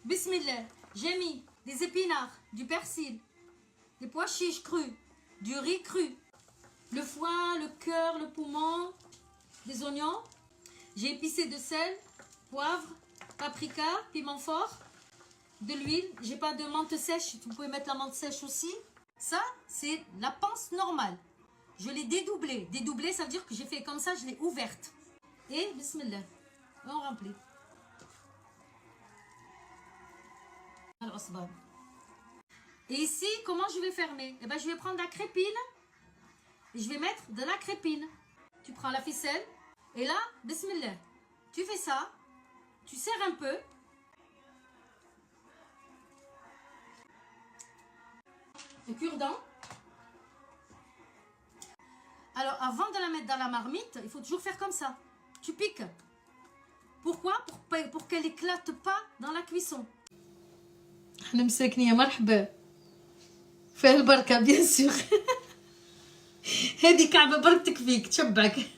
Bismillah. J'ai mis des épinards, du persil, des pois chiches crus, du riz cru, le foie, le cœur, le poumon, des oignons. J'ai épicé de sel, poivre, paprika, piment fort, de l'huile. J'ai pas de menthe sèche, vous pouvez mettre la menthe sèche aussi. Ça, c'est la panse normale. Je l'ai dédoublée. Dédoublée, ça veut dire que j'ai fait comme ça, je l'ai ouverte. Et, bismillah, on remplit. Et ici, comment je vais fermer? Eh ben, je vais prendre la crépine et je vais mettre de la crépine. Tu prends la ficelle et là, bismillah, tu fais ça, tu serres un peu. Le cure-dent. Alors, avant de la mettre dans la marmite, il faut toujours faire comme ça. Tu piques. Pourquoi? Pour qu'elle éclate pas dans la cuisson. احنا مساكنين مرحبا فيها البركة بيان سور. هذه كعبة بركتك فيك تشبعك.